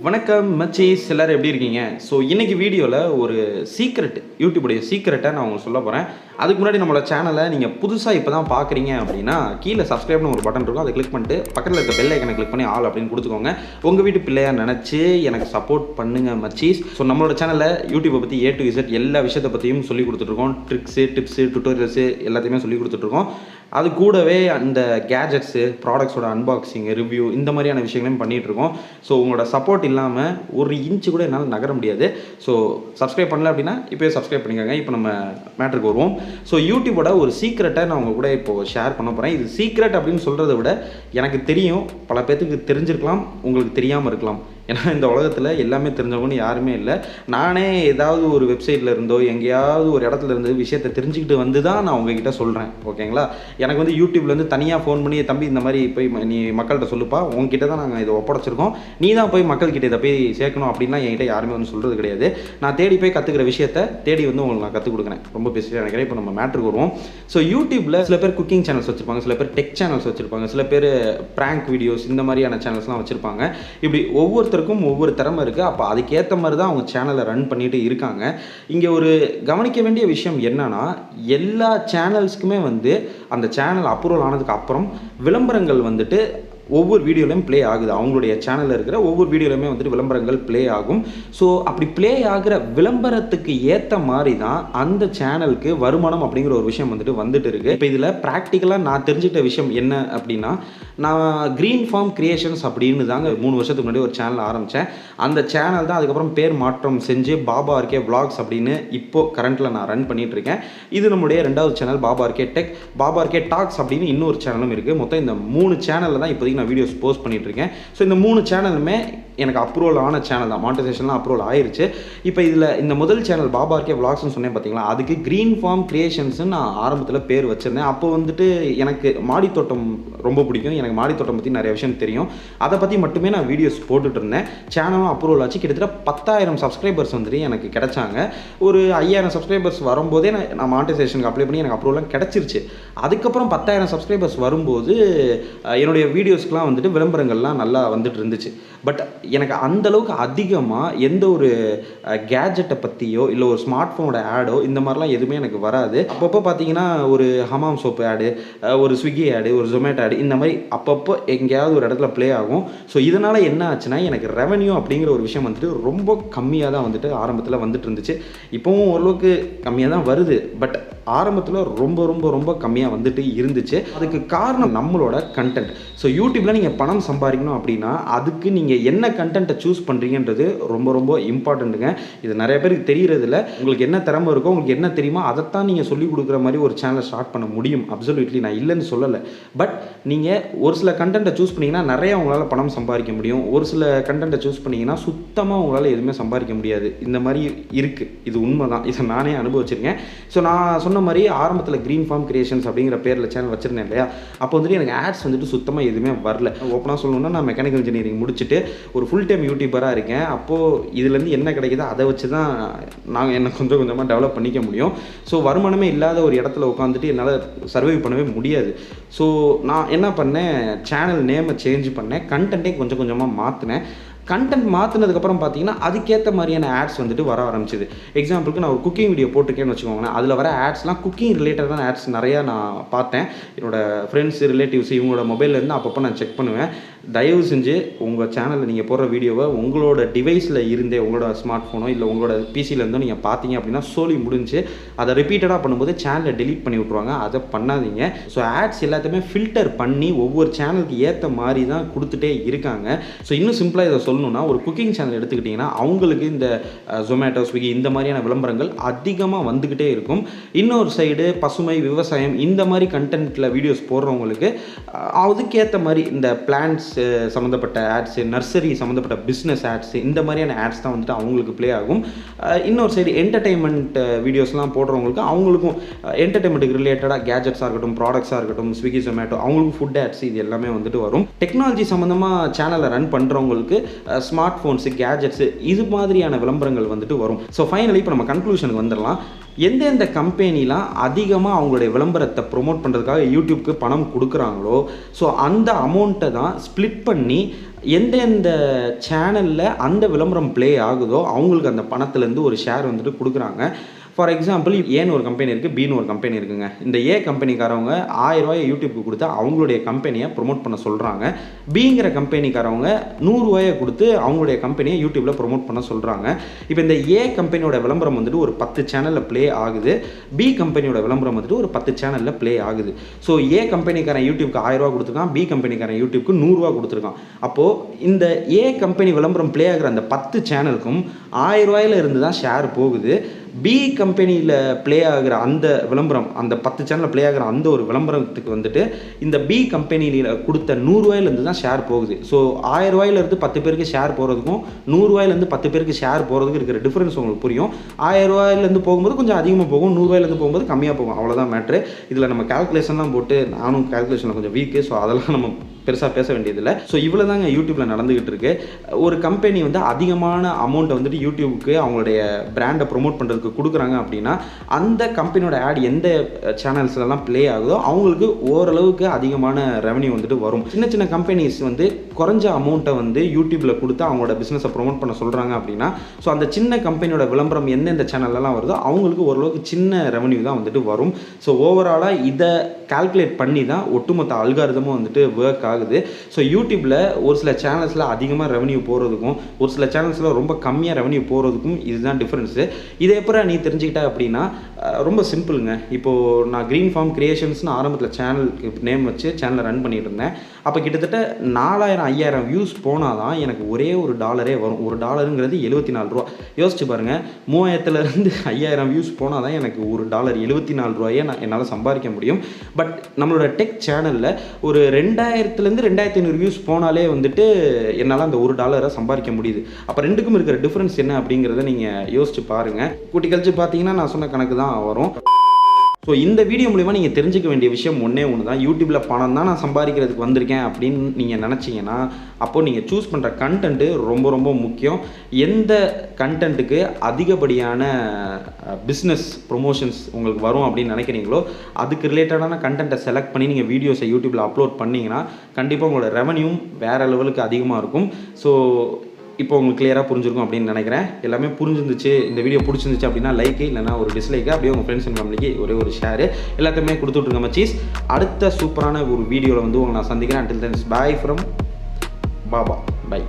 வணக்கம் மச்சீஸ், எல்லாரும் எப்படி இருக்கீங்க? ஸோ இன்னைக்கு வீடியோவில் ஒரு சீக்ரெட், யூடியூபுடைய சீக்ரெட்டை நான் உங்களுக்கு சொல்ல போகிறேன். அதுக்கு முன்னாடி நம்மளோட சேனலை நீங்கள் புதுசாக இப்போ தான் பார்க்குறீங்க அப்படின்னா கீழே சப்ஸ்கிரைப்னு ஒரு பட்டன் இருக்கும். அதை கிளிக் பண்ணிட்டு பக்கத்தில் இருக்க பெல் ஐக்கனை கிளிக் பண்ணி ஆல் அப்படின்னு கொடுத்துக்கோங்க. உங்கள் வீட்டு பிள்ளையாக நினச்சி எனக்கு சப்போர்ட் பண்ணுங்கள் மச்சீஸ். ஸோ நம்மளோட சேனலில் யூடியூப்பை பற்றி A to Z எல்லா விஷயத்தை பற்றியும் சொல்லி கொடுத்துட்ருக்கோம். ட்ரிக்ஸு, டிப்ஸு, டுட்டோரியல்ஸு எல்லாத்தையுமே சொல்லி கொடுத்துட்ருக்கோம். அது கூடவே அந்த கேஜெட்ஸு, ப்ராடக்ட்ஸோட அன்பாக்சிங், ரிவ்யூ இந்த மாதிரியான விஷயங்களையும் பண்ணிகிட்ருக்கோம். ஸோ உங்களோட சப்போர்ட் இல்லாமல் ஒரு இன்ச்சு கூட என்னால் நகர முடியாது. ஸோ சப்ஸ்கிரைப் பண்ணல அப்படின்னா இப்போயே சப்ஸ்கிரைப் பண்ணிக்கோங்க. இப்போ நம்ம மேட்டருக்கு வருவோம். ஸோ யூடியூபோட ஒரு சீக்ரெட்டை நான் உங்கள் கூட இப்போது ஷேர் பண்ண போகிறேன். இது சீக்ரெட் அப்படின்னு சொல்கிறத விட எனக்கு தெரியும், பல பேர்த்துக்கு தெரிஞ்சிருக்கலாம், உங்களுக்கு தெரியாமல் இருக்கலாம். ஏன்னா இந்த உலகத்தில் எல்லாமே தெரிஞ்சவங்கன்னு யாருமே இல்லை. நானே ஏதாவது ஒரு வெப்சைட்டில் இருந்தோ எங்கேயாவது ஒரு இடத்துல இருந்து விஷயத்தை தெரிஞ்சுக்கிட்டு வந்து தான் நான் உங்ககிட்ட சொல்கிறேன். ஓகேங்களா? எனக்கு வந்து யூடியூப்லேருந்து தனியாக ஃபோன் பண்ணி தம்பி இந்த மாதிரி போய் நீ மக்கள்கிட்ட சொல்லுப்பா, உங்ககிட்ட தான் நாங்கள் இதை ஒப்படைச்சிருக்கோம், நீ தான் போய் மக்கள்கிட்ட இதை போய் சேர்க்கணும் அப்படின்லாம் என்கிட்ட யாருமே வந்து சொல்கிறது கிடையாது. நான் தேடி போய் கற்றுக்கிற விஷயத்தை தேடி வந்து உங்களுக்கு நான் கற்றுக் கொடுக்குறேன். ரொம்ப பேசிட்டு நினைக்கிறேன். இப்போ நம்ம மேட்ருக்கு வருவோம். ஸோ யூடியூப்பில் சில பேர் குக்கிங் சேனல்ஸ் வச்சுருப்பாங்க, சில பேர் டெக் சேனல்ஸ் வச்சுருப்பாங்க, சில பேர் ப்ராங்க் வீடியோஸ் இந்த மாதிரியான சேனல்ஸ்லாம் வச்சுருப்பாங்க. இப்படி ஒவ்வொரு திறமை இருக்குது. அப்போ அதுக்கேற்ற மாதிரி தான் அவங்க சேனலை ரன் பண்ணிட்டு இருக்காங்க. இங்கே ஒரு கவனிக்க வேண்டிய விஷயம் என்னன்னா, எல்லா சேனல்ஸ்க்குமே வந்து அந்த சேனல் அப்ரூவல் ஆனதுக்கு அப்புறம் விளம்பரங்கள் வந்துட்டு ஒவ்வொரு வீடியோலையும் ப்ளே ஆகுது. அவங்களுடைய சேனலில் இருக்கிற ஒவ்வொரு வீடியோலையுமே வந்துட்டு விளம்பரங்கள் ப்ளே ஆகும். ஸோ அப்படி ப்ளே ஆகிற விளம்பரத்துக்கு ஏற்ற மாதிரி தான் அந்த சேனலுக்கு வருமானம் அப்படிங்கிற ஒரு விஷயம் வந்துட்டு இருக்குது. இப்போ இதில் ப்ராக்டிக்கலாக நான் தெரிஞ்சுக்கிட்ட விஷயம் என்ன அப்படின்னா, நான் க்ரீன் ஃபார்ம் கிரியேஷன்ஸ் அப்படின்னு தாங்க 3 வருஷத்துக்கு முன்னாடி ஒரு சேனல் ஆரம்பித்தேன். அந்த சேனல் தான் அதுக்கப்புறம் பேர் மாற்றம் செஞ்சு BabaRK vlogs அப்படின்னு இப்போது கரண்ட்டில் நான் ரன் பண்ணிகிட்டு இருக்கேன். இது நம்முடைய 2வது channel BabaRK tech, BabaRK talks அப்படின்னு இன்னொரு சேனலும் இருக்குது. மொத்தம் இந்த 3 சேனலில் தான் இப்போதைக்கு நான் வீடியோஸ் போஸ்ட் பண்ணிட்டு இருக்கேன். ஸோ இந்த 3 சேனலுமே எனக்கு அப்ரூவல் ஆன சேனல் தான். மானிட்டைசேஷன்லாம் அப்ரூவல் ஆயிருச்சு. இப்போ இதில் இந்த முதல் சேனல் BabaRK vlogsன்னு சொன்னேன் பார்த்தீங்களா, அதுக்கு க்ரீன் ஃபார்ம் கிரியேஷன்ஸ்ன்னு நான் ஆரம்பத்தில் பேர் வச்சுருந்தேன். அப்போ வந்துட்டு எனக்கு மாடித்தோட்டம் ரொம்ப பிடிக்கும். எனக்கு மாடித்தோட்டம் பற்றி நிறைய விஷயம் தெரியும். அதை பற்றி மட்டுமே நான் வீடியோஸ் போட்டுட்டு இருந்தேன். சேனலும் அப்ரூவல் ஆச்சு. கிட்டத்தட்ட 10,000 சப்ஸ்கிரைபர்ஸ் வந்துட்டு எனக்கு கிடைச்சாங்க. ஒரு 5,000 சப்ஸ்கிரைபர்ஸ் வரும்போதே நான் மானிட்டைசேஷனுக்கு அப்ளை பண்ணி எனக்கு அப்ரூவலாம் கிடச்சிருச்சு. அதுக்கப்புறம் 10,000 சப்ஸ்கிரைபர்ஸ் வரும்போது என்னுடைய வீடியோஸ்க்கெலாம் வந்துட்டு விளம்பரங்கள்லாம் நல்லா வந்துட்டு இருந்துச்சு. பட் எனக்கு அந்தளவுக்கு அதிகமாக எந்த ஒரு கேஜெட்டை பற்றியோ இல்லை ஒரு ஸ்மார்ட் ஃபோனோட ஆடோ இந்த மாதிரிலாம் எதுவுமே எனக்கு வராது. அப்பப்போ பார்த்தீங்கன்னா ஒரு ஹமாம் சோப்பு ஆடு, ஒரு ஸ்விக்கி ஆடு, ஒரு ஜொமேட்டோ ஆடு இந்த மாதிரி அப்பப்போ எங்கேயாவது ஒரு இடத்துல ப்ளே ஆகும். ஸோ இதனால் என்ன ஆச்சுன்னா, எனக்கு ரெவன்யூ அப்படிங்கிற ஒரு விஷயம் வந்துட்டு ரொம்ப கம்மியாக தான் வந்துட்டு ஆரம்பத்தில் வந்துட்டு இருந்துச்சு. இப்போவும் ஓரளவுக்கு கம்மியாக தான் வருது. பட் ஆரம்பத்தில் ரொம்ப கம்மியாக வந்துட்டு இருந்துச்சு. அதுக்கு காரணம் நம்மளோட கண்டென்ட். ஸோ யூடியூப்பில் நீங்கள் பணம் சம்பாதிக்கணும் அப்படின்னா அதுக்கு நீங்கள் என்ன கண்டென்ட்டை சூஸ் பண்ணுறீங்கன்றது ரொம்ப இம்பார்ட்டண்ட்டுங்க. இது நிறைய பேருக்கு தெரியறதில்ல. உங்களுக்கு என்ன திறமை இருக்கோ, உங்களுக்கு என்ன தெரியுமோ அதைத்தான் நீங்கள் சொல்லிக் கொடுக்குற மாதிரி ஒரு சேனலை ஸ்டார்ட் பண்ண முடியும். அப்சல்யூட்லி நான் இல்லைன்னு சொல்லலை. பட் நீங்கள் ஒரு சில கண்டென்ட்டை சூஸ் பண்ணிங்கன்னா நிறைய உங்களால் பணம் சம்பாதிக்க முடியும். ஒரு சில கண்டென்ட்டை சூஸ் பண்ணிங்கன்னா சுத்தமாக உங்களால் எதுவுமே சம்பாதிக்க முடியாது. இந்த மாதிரி இருக்குது. இது உண்மை தான். இதை நானே அனுபவிச்சிருக்கேன். ஸோ நான் சொன்ன மாதிரி ஆரம்பத்தில் க்ரீன் ஃபார்ம் கிரியேஷன்ஸ் அப்படிங்கிற பேரில் சேனல் வச்சுருந்தேன் இல்லையா, அப்போ வந்துட்டு எனக்கு ஆட்ஸ் வந்துட்டு சுத்தமாக எதுவுமே வரல. ஓப்பனாக சொல்லணும்னா நான் மெக்கானிக்கல் இன்ஜினியரிங் முடிச்சுட்டு ஒரு ஃபுல் டைம் யூடியூபராக இருக்கேன். அப்போது இதுலேருந்து என்ன கிடைக்குதோ அதை வச்சு தான் நாங்கள் என்ன கொஞ்சமாக டெவலப் பண்ணிக்க முடியும். ஸோ வருமானமே இல்லாத ஒரு இடத்துல உட்காந்துட்டு என்னால் சர்வை பண்ணவே முடியாது. ஸோ நான் என்ன பண்ணேன், சேனல் நேமை சேஞ்ச் பண்ணேன், கண்டென்ட்டே கொஞ்சமாக மாற்றினேன். கண்டென்ட் மாற்றினதுக்கப்புறம் பார்த்தீங்கன்னா அதுக்கேற்ற மாதிரியான ஆட்ஸ் வந்துட்டு வர ஆரம்பிச்சிது. எக்ஸாம்பிளுக்கு நான் ஒரு குக்கிங் வீடியோ போட்டிருக்கேன்னு வச்சுக்கோங்களேன். அதில் வர ஆட்ஸ்லாம் குக்கிங் ரிலேட்டடான ஆட்ஸ் நிறையா நான் பார்த்தேன். என்னோடய ஃப்ரெண்ட்ஸ், ரிலேட்டிவ்ஸ் இவங்களோட மொபைல்லேருந்து அப்பப்போ நான் செக் பண்ணுவேன். தயவு செஞ்சு உங்கள் சேனலில் நீங்கள் போடுற வீடியோவை உங்களோட டிவைஸில் இருந்தே, உங்களோட ஸ்மார்ட் ஃபோனோ இல்லை உங்களோட பிசியிலேருந்தோ நீங்கள் பார்த்தீங்க அப்படின்னா சோலி முடிஞ்சு அதை ரிப்பீட்டடாக பண்ணும்போது சேனலை டெலீட் பண்ணி விட்ருவாங்க. அதை பண்ணாதீங்க. ஸோ ஆட்ஸ் எல்லாத்தையுமே ஃபில்டர் பண்ணி ஒவ்வொரு சேனலுக்கு ஏற்ற மாதிரி தான் கொடுத்துட்டே இருக்காங்க. ஸோ இன்னும் சிம்பிளாக இதை சொல்லணும்னா, ஒரு குக்கிங் சேனல் எடுத்துக்கிட்டிங்கன்னா அவங்களுக்கு இந்த ஜொமேட்டோ, ஸ்விக்கி இந்த மாதிரியான விளம்பரங்கள் அதிகமாக வந்துக்கிட்டே இருக்கும். இன்னொரு சைடு பசுமை, விவசாயம் இந்த மாதிரி கண்டென்ட்டில் வீடியோஸ் போடுறவங்களுக்கு அதுக்கேற்ற மாதிரி இந்த பிளான்ஸ் சம்மந்தப்பட்ட ஆட்ஸு, நர்சரி சம்மந்தப்பட்ட பிஸ்னஸ் ஆட்ஸு இந்த மாதிரியான ஆட்ஸ் தான் வந்துட்டு அவங்களுக்கு ப்ளே ஆகும். இன்னொரு சைடு என்டர்டெயின்மெண்ட் வீடியோஸ்லாம் போடுறவங்களுக்கு அவங்களுக்கும் என்டர்டெயின்மெண்ட்டுக்கு ரிலேட்டடாக கேஜெட்ஸாக இருக்கட்டும், ப்ராடக்ட்ஸாக இருக்கட்டும், ஸ்விக்கி, ஜொமேட்டோ அவங்களுக்கும் ஃபுட் ஆட்ஸ் இது எல்லாமே வந்துட்டு வரும். டெக்னாலஜி சம்மந்தமாக சேனலை ரன் பண்ணுறவங்களுக்கு ஸ்மார்ட் ஃபோன்ஸு, கேஜெட்ஸு இது மாதிரியான விளம்பரங்கள் வந்துட்டு வரும். ஸோ ஃபைனலி இப்போ நம்ம கன்க்ளூஷனுக்கு வந்துடலாம். எந்தெந்த கம்பெனிலாம் அதிகமாக அவங்களுடைய விளம்பரத்தை ப்ரொமோட் பண்ணுறதுக்காக யூடியூப்க்கு பணம் கொடுக்குறாங்களோ, ஸோ அந்த அமௌண்ட்டை தான் ஸ்ப்ளிட் பண்ணி எந்தெந்த சேனலில் அந்த விளம்பரம் ப்ளே ஆகுதோ அவங்களுக்கு அந்த பணத்துலேருந்து ஒரு ஷேர் வந்துட்டு கொடுக்குறாங்க. ஃபார் எக்ஸாம்பிள் ஏன்னு ஒரு கம்பெனி இருக்குது, பின்னு ஒரு கம்பெனி இருக்குங்க. இந்த ஏ கம்பெனிக்காரவங்க 1000 ரூபாயை யூடியூப்க்கு கொடுத்து அவங்களுடைய கம்பெனியை ப்ரொமோட் பண்ண சொல்கிறாங்க. பிங்கிற கம்பெனிக்காரவங்க 100 ரூபாயை கொடுத்து அவங்களுடைய கம்பெனியை யூடியூப்பில் ப்ரொமோட் பண்ண சொல்கிறாங்க. இப்போ இந்த ஏ கம்பெனியோட விளம்பரம் வந்துட்டு ஒரு 10 சேனலில் ப்ளே ஆகுது, பி கம்பெனியோட விளம்பரம் வந்துட்டு ஒரு 10 சேனலில் ப்ளே ஆகுது. ஸோ ஏ கம்பெனிக்காரன் யூடியூப்க்கு 1000 ரூபா கொடுத்துருக்கான், பி கம்பெனிக்காரன் யூடியூப்க்கு 100 ரூபா கொடுத்துருக்கான். அப்போது இந்த ஏ கம்பெனி விளம்பரம் ப்ளே ஆகிற அந்த 10 சேனலுக்கும் 1000 ரூபாயில இருந்து தான் ஷேர் போகுது. பி கம்பெனியில் ப்ளே ஆகிற அந்த விளம்பரம், அந்த 10 சேனலில் ப்ளே ஆகிற அந்த ஒரு விளம்பரத்துக்கு வந்துட்டு இந்த பி கம்பெனியில் கொடுத்த 100 ரூபாயிலேருந்து தான் ஷேர் போகுது. ஸோ 1000 ரூபாயிலேருந்து 10 பேருக்கு ஷேர் போகிறதுக்கும் 100 ரூபாயிலேருந்து 10 பேருக்கு ஷேர் போகிறதுக்கு இருக்கிற டிஃப்ரென்ஸ் உங்களுக்கு புரியும். 1000 ரூபாயிலேருந்து போகும்போது கொஞ்சம் அதிகமாக போகும், 100 ரூபாயிலேருந்து போகும்போது கம்மியாக போகும், அவ்வளோதான் மேட்ரு. இதில் நம்ம கால்குலேஷன்லாம் போட்டு, நானும் கால்குலேஷனில் கொஞ்சம் வீக்கு, ஸோ அதெல்லாம் நம்ம பெருசாக பேச வேண்டியதில்லை. ஸோ இவ்வளோ தாங்க யூடியூப்பில் நடந்துகிட்டு இருக்கு. ஒரு கம்பெனி வந்து அதிகமான அமௌண்ட்டை வந்துட்டு யூடியூபுக்கு அவங்களுடைய பிராண்டை ப்ரொமோட் பண்ணுறதுக்கு கொடுக்குறாங்க அப்படின்னா அந்த கம்பெனியோட ஆட் எந்த சேனல்ஸ்லாம் ப்ளே ஆகுதோ அவங்களுக்கு ஓரளவுக்கு அதிகமான ரெவன்யூ வந்துட்டு வரும். சின்ன சின்ன கம்பெனிஸ் வந்து குறைஞ்ச அமௌண்ட்டை வந்து யூடியூப்பில் கொடுத்து அவங்களோட பிஸ்னஸை ப்ரொமோட் பண்ண சொல்கிறாங்க அப்படின்னா, ஸோ அந்த சின்ன கம்பெனியோட விளம்பரம் எந்தெந்த சேனல்லாம் வருதோ அவங்களுக்கு ஓரளவுக்கு சின்ன ரெவன்யூ தான் வந்துட்டு வரும். ஸோ ஓவராலாக இதை கால்குலேட் பண்ணி தான் ஒட்டுமொத்த அல்காரிதமும் வந்துட்டு ஒர்க் ஆகுது. ஸோ யூடியூப்பில் ஒரு சில சேனல்ஸில் அதிகமாக ரெவன்யூ போகிறதுக்கும் ஒரு சில சேனல்ஸில் ரொம்ப கம்மியாக ரெவன்யூ போகிறதுக்கும் இதுதான் டிஃப்ரென்ஸு. இதை எப்போ நீ தெரிஞ்சுக்கிட்டா அப்படின்னா ரொம்ப சிம்பிளுங்க. இப்போது நான் க்ரீன் ஃபார்ம் கிரியேஷன்ஸ்னு ஆரம்பத்தில் சேனலுக்கு நேம் வச்சு சேனலை ரன் பண்ணிகிட்டு இருந்தேன். அப்போ கிட்டத்தட்ட 4000-5000 வியூஸ் போனால் தான் எனக்கு ஒரே ஒரு டாலரே வரும். ஒரு டாலருங்கிறது 74 ரூபா. யோசிச்சு பாருங்கள், 3000லேருந்து 5000 வியூஸ் போனால் தான் எனக்கு ஒரு டாலர் 74 ரூபாயை என்னால் சம்பாதிக்க முடியும். பட் நம்மளோட டெக் சேனலில் ஒரு 2000லேருந்து 2500 வியூஸ் போனாலே வந்துட்டு என்னால் அந்த ஒரு டாலரை சம்பாதிக்க முடியுது. அப்போ ரெண்டுக்கும் இருக்கிற டிஃப்ரென்ஸ் என்ன அப்படிங்கிறத நீங்கள் யோசிச்சு பாருங்கள். கூட்டி கழிச்சு பார்த்தீங்கன்னா நான் சொன்ன கணக்கு தான் வரும். ஸோ இந்த வீடியோ மூலிமா நீங்கள் தெரிஞ்சிக்க வேண்டிய விஷயம் ஒன்றே தான். யூடியூப்பில் பணம் தான் நான் சம்பாதிக்கிறதுக்கு வந்திருக்கேன் அப்படின்னு நீங்கள் நினச்சிங்கன்னா அப்போது நீங்கள் சூஸ் பண்ணுற கண்டென்ட்டு ரொம்ப ரொம்ப முக்கியம். எந்த கண்டென்ட்டுக்கு அதிகப்படியான பிஸ்னஸ் ப்ரொமோஷன்ஸ் உங்களுக்கு வரும் அப்படின்னு நினைக்கிறீங்களோ அதுக்கு ரிலேட்டடான கண்டென்ட்டை செலக்ட் பண்ணி நீங்கள் வீடியோஸை யூடியூப்பில் அப்லோட் பண்ணிங்கன்னா கண்டிப்பாக உங்களோட ரெவன்யூவும் வேறு லெவலுக்கு அதிகமாக இருக்கும். ஸோ இப்போ உங்களுக்கு கிளியராக புரிஞ்சிருக்கும் அப்படின்னு நினைக்கிறேன். எல்லாமே புரிஞ்சிருந்துச்சு, இந்த வீடியோ பிடிச்சிருந்துச்சு அப்படின்னா லைக்கு, இல்லைனா ஒரு டிஸ்லைக்கு, அப்படியே உங்கள் ஃப்ரெண்ட்ஸ் அண்ட் ஃபேமிலிக்கு ஒரே ஒரு ஷேரு எல்லாத்தையுமே கொடுத்துட்ருங்க மச்சீஸ். அடுத்த சூப்பரான ஒரு வீடியோவில் வந்து உங்களை நான் சந்திக்கிறேன். until then bye from Baba. By.